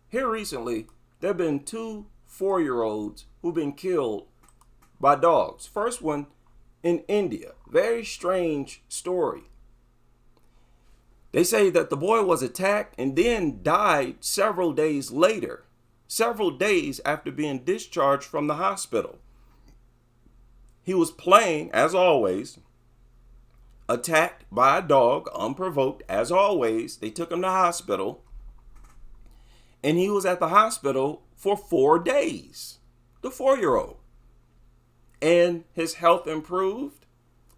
Here recently, there have been two 4-year-olds who've been killed by dogs. First one in India. Very strange story. They say that the boy was attacked and then died several days later, several days after being discharged from the hospital. He was playing, as always, attacked by a dog, unprovoked, as always. They took him to hospital, and he was at the hospital for 4 days, the 4-year-old. And his health improved.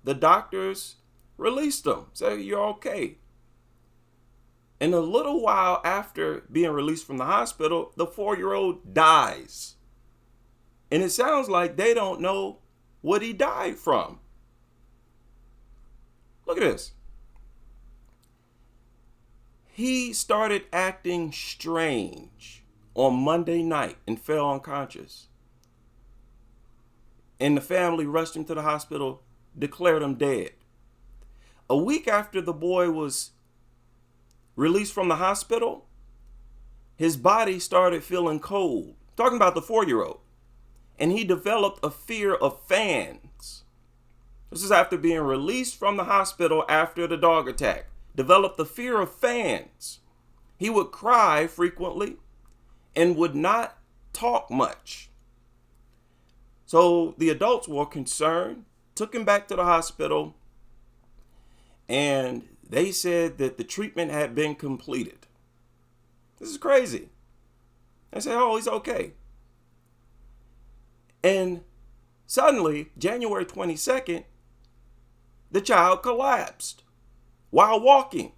The doctors released him, said, "You're okay." And a little while after being released from the hospital, the 4-year-old dies. And it sounds like they don't know what he died from. Look at this. He started acting strange on Monday night and fell unconscious. And the family rushed him to the hospital, declared him dead. A week after the boy was released from the hospital, his body started feeling cold. Talking about the 4-year-old. And he developed a fear of fans. This is after being released from the hospital after the dog attack. Developed the fear of fans. He would cry frequently and would not talk much. So the adults were concerned, took him back to the hospital, and they said that the treatment had been completed. This is crazy. They said, "Oh, he's okay." And suddenly, January 22nd, the child collapsed while walking.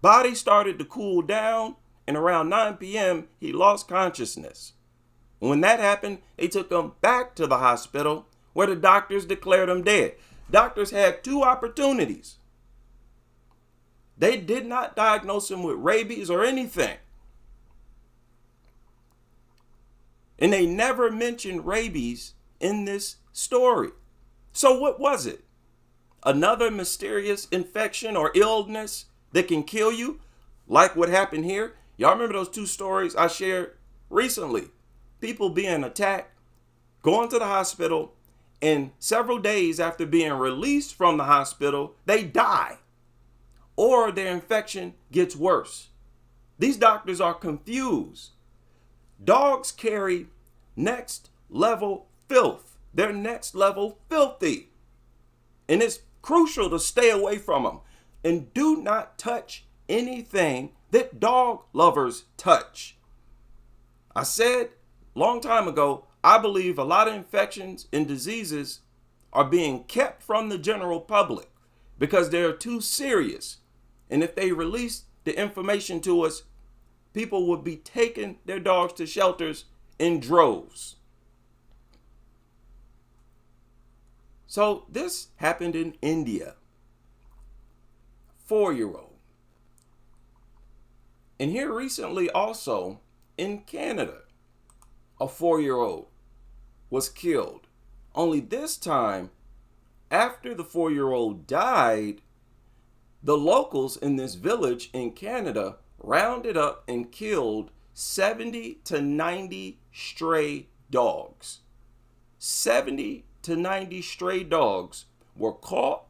Body started to cool down, and around 9 p.m., he lost consciousness. When that happened, they took him back to the hospital where the doctors declared him dead. Doctors had 2 opportunities. They did not diagnose him with rabies or anything. And they never mentioned rabies in this story. So what was it? Another mysterious infection or illness that can kill you, like what happened here? Y'all remember those 2 stories I shared recently? People being attacked, going to the hospital, and several days after being released from the hospital, they die. Or their infection gets worse. These doctors are confused. Dogs carry next level filth. They're next level filthy. And it's crucial to stay away from them. And do not touch anything that dog lovers touch. I said long time ago, I believe a lot of infections and diseases are being kept from the general public because they're too serious. And if they release the information to us, people would be taking their dogs to shelters in droves. So this happened in India. 4-year-old. And here recently also in Canada, a 4-year-old was killed. Only this time, after the 4-year-old died, the locals in this village in Canada rounded up and killed 70 to 90 stray dogs. 70 to 90 stray dogs were caught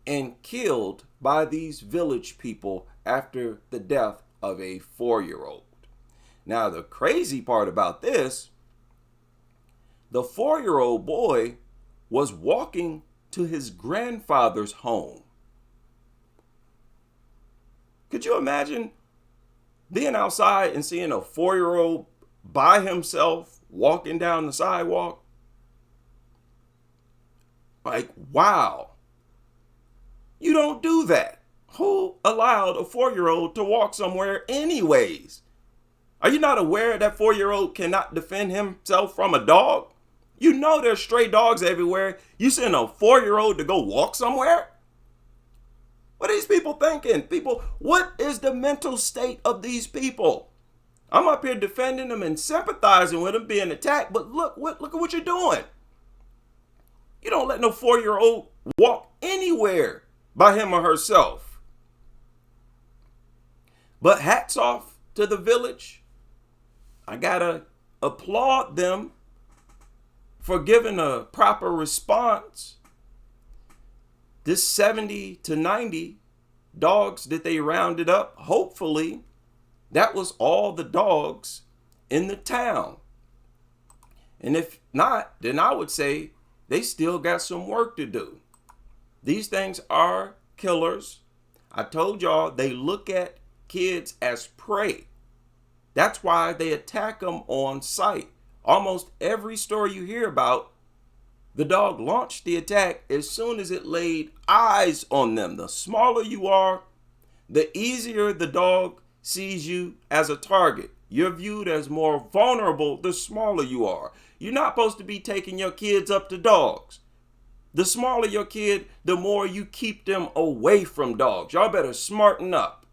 and killed by these village people after the death of a 4-year-old. Now, the crazy part about this, the 4-year-old boy was walking to his grandfather's home. Could you imagine being outside and seeing a 4-year-old by himself walking down the sidewalk? Like, wow. You don't do that. Who allowed a 4-year-old to walk somewhere anyways? Are you not aware that 4-year-old cannot defend himself from a dog? You know there's stray dogs everywhere. You send a 4-year-old to go walk somewhere? What are these people thinking? People, what is the mental state of these people? I'm up here defending them and sympathizing with them being attacked, but look at what you're doing. You don't let no 4-year-old walk anywhere by him or herself. But hats off to the village. I gotta applaud them for giving a proper response. This 70 to 90 dogs that they rounded up, hopefully that was all the dogs in the town. And if not, then I would say they still got some work to do. These things are killers. I told y'all they look at kids as prey. That's why they attack them on sight. Almost every story you hear about, the dog launched the attack as soon as it laid eyes on them. The smaller you are, the easier the dog sees you as a target. You're viewed as more vulnerable the smaller you are. You're not supposed to be taking your kids up to dogs. The smaller your kid, the more you keep them away from dogs. Y'all better smarten up.